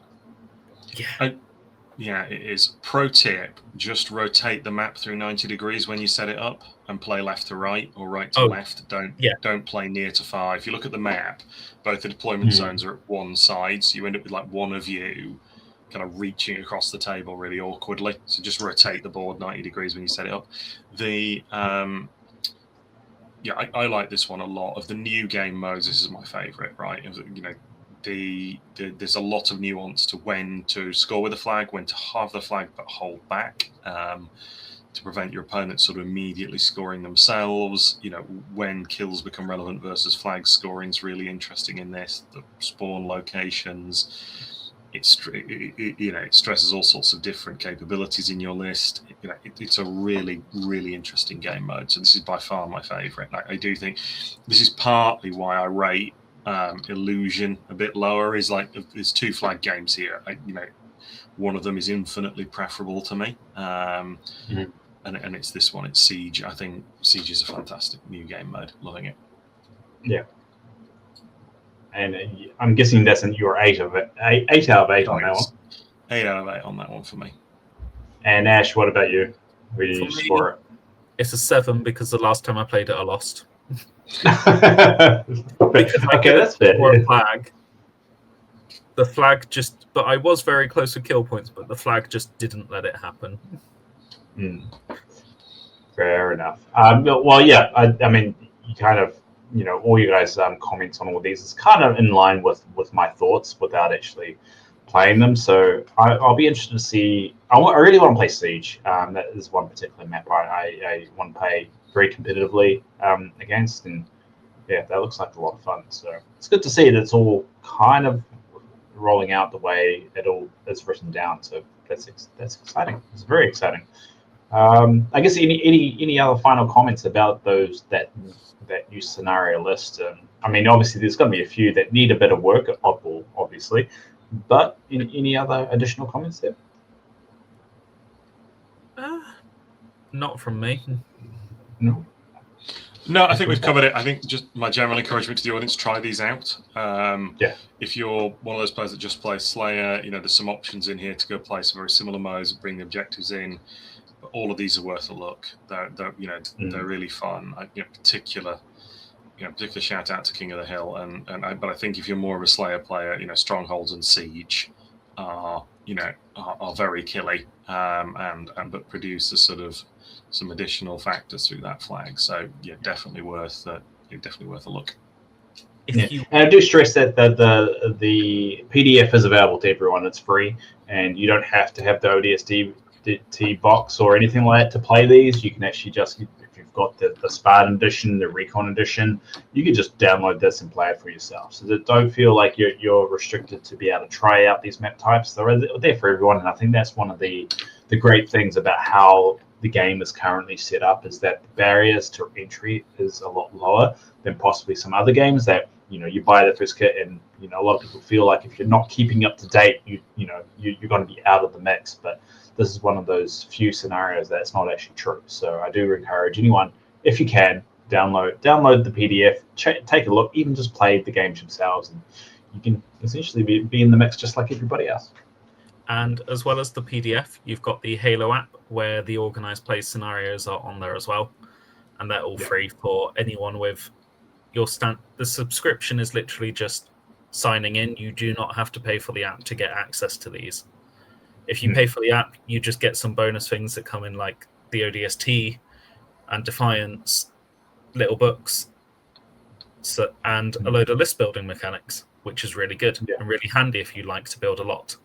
Yeah, it is. Pro tip, just rotate the map through 90 degrees when you set it up and play left to right or right to left. Don't play near to far. If you look at the map, both the deployment zones are at one side, so you end up with like one of you kind of reaching across the table really awkwardly. So just rotate the board 90 degrees when you set it up. Yeah, I like this one a lot. Of the new game modes, this is my favourite, right? You know, there's a lot of nuance to when to score with a flag, when to halve the flag but hold back, to prevent your opponent sort of immediately scoring themselves. You know, when kills become relevant versus flag scoring is really interesting in this. The spawn locations. It stresses all sorts of different capabilities in your list. You know, it's a really, really interesting game mode. So this is by far my favourite. I do think this is partly why I rate Illusion a bit lower. Is like there's 2 flag games here. One of them is infinitely preferable to me, and it's this one. It's Siege. I think Siege is a fantastic new game mode. Loving it. Yeah. And I'm guessing that's your 8 out of 8 on that one. 8 out of 8 on that one for me. And Ash, what about you? Where did you For me, score it? It's a 7 because the last time I played it, I lost. Okay, that's fair. The flag just, but I was very close with kill points, but the flag just didn't let it happen. Fair enough. Well, yeah, I mean, you kind of, all you guys' comments on all these is kind of in line with my thoughts without actually playing them. So I'll be interested to see. I really want to play Siege. That is one particular map I want to play very competitively against, and yeah, that looks like a lot of fun. So it's good to see that it's all kind of rolling out the way it all is written down. So that's exciting. It's very exciting. I guess any other final comments about that new scenario list? I mean, obviously there's going to be a few that need a bit of work, oddball, obviously. But any other additional comments there? Not from me. No. No, I think we've covered it. I think just my general encouragement to the audience: try these out. If you're one of those players that just plays Slayer, there's some options in here to go play some very similar modes, bring the objectives in. But all of these are worth a look. They're really fun. Particular shout out to King of the Hill, but I think if you're more of a Slayer player, Strongholds and Siege are very killy, but produce a sort of some additional factors through that flag. So yeah, definitely worth a look. And I do stress that the PDF is available to everyone. It's free, and you don't have to have the ODST box or anything like that to play these. You can actually just, if you've got the Spartan edition, the Recon edition, you can just download this and play it for yourself. So don't feel like you're restricted to be able to try out these map types. They're there for everyone, and I think that's one of the great things about how the game is currently set up, is that the barriers to entry is a lot lower than possibly some other games that you buy the first kit, and a lot of people feel like if you're not keeping up to date, you're going to be out of the mix. But this is one of those few scenarios that's not actually true. So I do encourage anyone, if you can, download the PDF, take a look, even just play the games themselves, and you can essentially be in the mix just like everybody else. And as well as the PDF, you've got the Halo app where the organized play scenarios are on there as well, and they're all free for anyone with your The subscription is literally just signing in. You do not have to pay for the app to get access to these. If you pay for the app, you just get some bonus things that come in, like the ODST and Defiance, little books, and a load of list building mechanics, which is really good and really handy if you like to build a lot.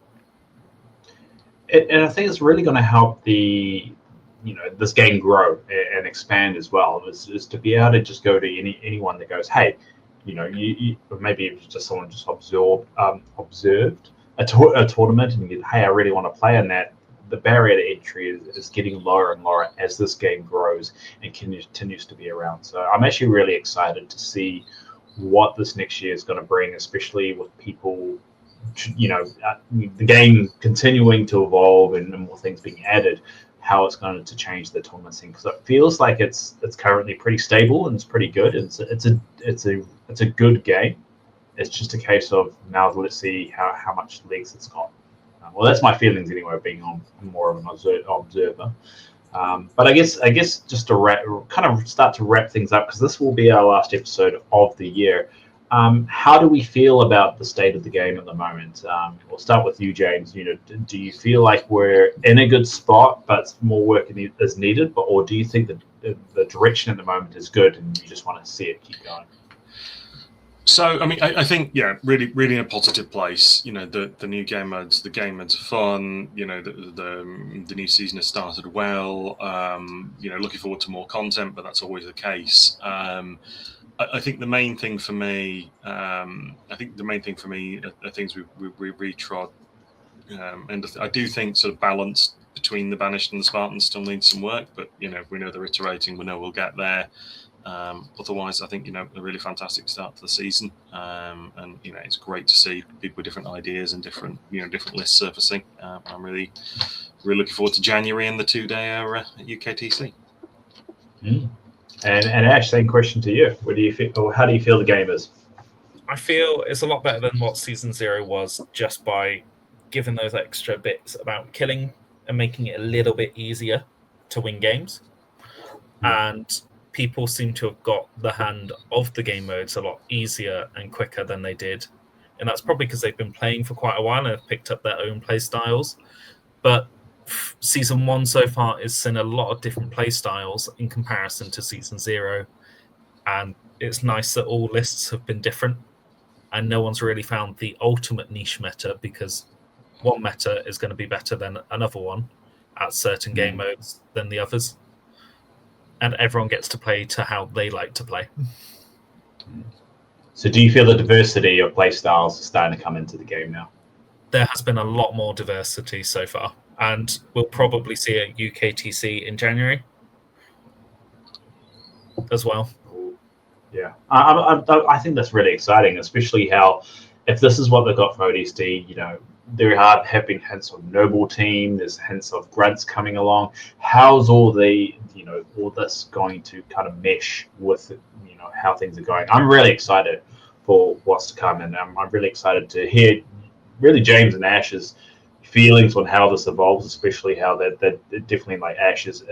And I think it's really going to help this game grow and expand as well. Is to be able to just go to anyone that goes, hey, you maybe if just someone just observed a tournament and you get, hey, I really want to play in that. The barrier to entry is getting lower and lower as this game grows and continues to be around. So I'm actually really excited to see what this next year is going to bring, especially with people, the game continuing to evolve and more things being added, how it's going to change the tournament scene, because it feels like it's currently pretty stable and it's pretty good. It's a good game. It's just a case of now let's see how much legs it's got. Well, that's my feelings anyway, being on more of an observer. But I guess just to start to wrap things up, because this will be our last episode of the year. How do we feel about the state of the game at the moment? We'll start with you, James. Do you feel like we're in a good spot, but more work is needed, or do you think that the direction at the moment is good, and you just want to see it keep going. So, I mean, I think, yeah, really, really in a positive place. You know, the new game modes, are fun. You know, the new season has started well. You know, looking forward to more content, but that's always the case. I think the main thing for me, are things we retrod, and I do think sort of balance between the Banished and the Spartans still needs some work. But you know, we know they're iterating. We know we'll get there. Otherwise, I think, you know, a really fantastic start to the season, and you know, it's great to see people with different ideas and different lists surfacing. I'm really looking forward to January and the 2-day at UKTC. And Ash, same question to you. What do you feel, or how do you feel the game is? I feel it's a lot better than what Season 0 was, just by giving those extra bits about killing and making it a little bit easier to win games. And people seem to have got the hand of the game modes a lot easier and quicker than they did. And that's probably because they've been playing for quite a while and have picked up their own play styles. But Season 1 so far has seen a lot of different play styles in comparison to Season 0. And it's nice that all lists have been different. And no one's really found the ultimate niche meta, because one meta is going to be better than another one at certain game modes than the others. And everyone gets to play to how they like to play. So do you feel the diversity of play styles is starting to come into the game now? There has been a lot more diversity so far, and we'll probably see it at UKTC in January as well. Yeah, I think that's really exciting, especially how, if this is what they've got from ODST, you know, there have been hints of Noble Team, there's hints of Grunts coming along. How's all this going to kind of mesh with, you know, how things are going? I'm really excited for what's to come, and I'm really excited to hear really James and Ash's feelings on how this evolves, especially how that definitely, like, Ash is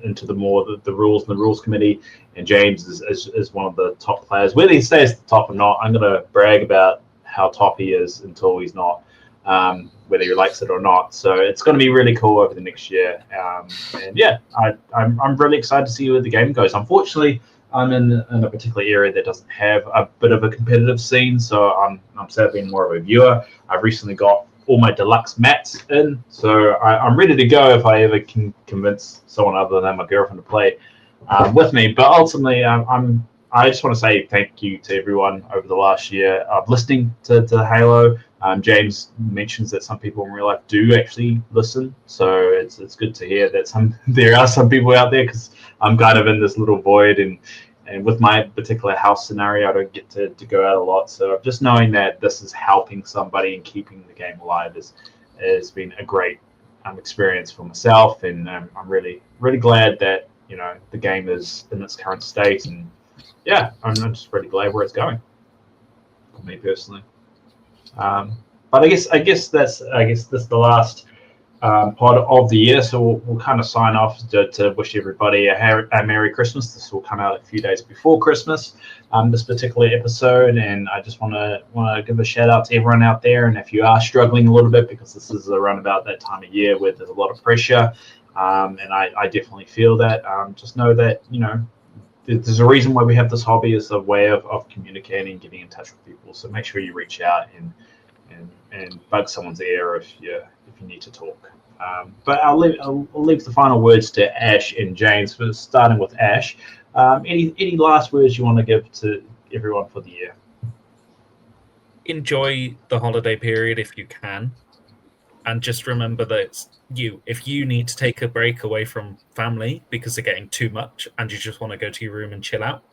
into the rules and the rules committee, and James is one of the top players. Whether he stays at the top or not, I'm going to brag about how top he is until he's not, whether he likes it or not. So it's going to be really cool over the next year. And yeah, I'm really excited to see where the game goes. Unfortunately, I'm in a particular area that doesn't have a bit of a competitive scene, so I'm sadly more of a viewer. I've recently got all my deluxe mats in, so I'm ready to go if I ever can convince someone other than my girlfriend to play with me. But ultimately, I just want to say thank you to everyone over the last year of listening to Halo. James mentions that some people in real life do actually listen, so it's good to hear that there are some people out there, because I'm kind of in this little void, and with my particular house scenario, I don't get to go out a lot. So just knowing that this is helping somebody and keeping the game alive has been a great experience for myself, and I'm really, really glad that, you know, the game is in its current state, and yeah, I'm just really glad where it's going for me personally. But I guess that's the last part of the year, so we'll kind of sign off to wish everybody a Merry Christmas. This will come out a few days before Christmas, this particular episode, and I just want to give a shout out to everyone out there. And if you are struggling a little bit, because this is around about that time of year where there's a lot of pressure, and I definitely feel that, just know that, you know, there's a reason why we have this hobby, is a way of communicating, getting in touch with people. So make sure you reach out and bug someone's ear if you need to talk. But I'll leave the final words to Ash and James. Starting with Ash, any last words you want to give to everyone for the year? Enjoy the holiday period if you can, and just remember that it's you. If you need to take a break away from family because they're getting too much and you just want to go to your room and chill out,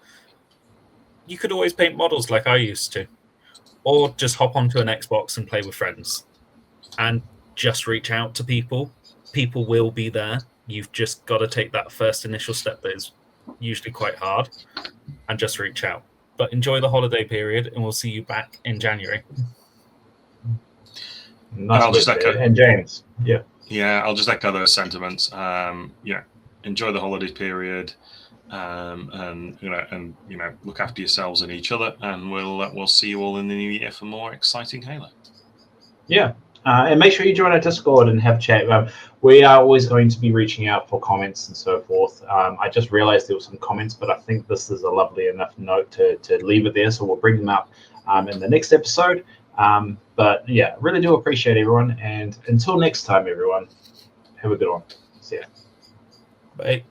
you could always paint models like I used to, or just hop onto an Xbox and play with friends, and just reach out to people. People will be there. You've just got to take that first initial step that is usually quite hard, and just reach out. But enjoy the holiday period, and we'll see you back in January. Nice. And James, yeah, I'll just echo those sentiments. Enjoy the holiday period, and look after yourselves and each other, and we'll see you all in the new year for more exciting Halo. Yeah, And make sure you join our Discord and have a chat. We are always going to be reaching out for comments and so forth. I just realized there were some comments, but I think this is a lovely enough note to leave it there. So we'll bring them up in the next episode. But yeah, really do appreciate everyone. And until next time, everyone, have a good one. See ya. Bye.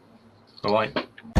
Bye-bye.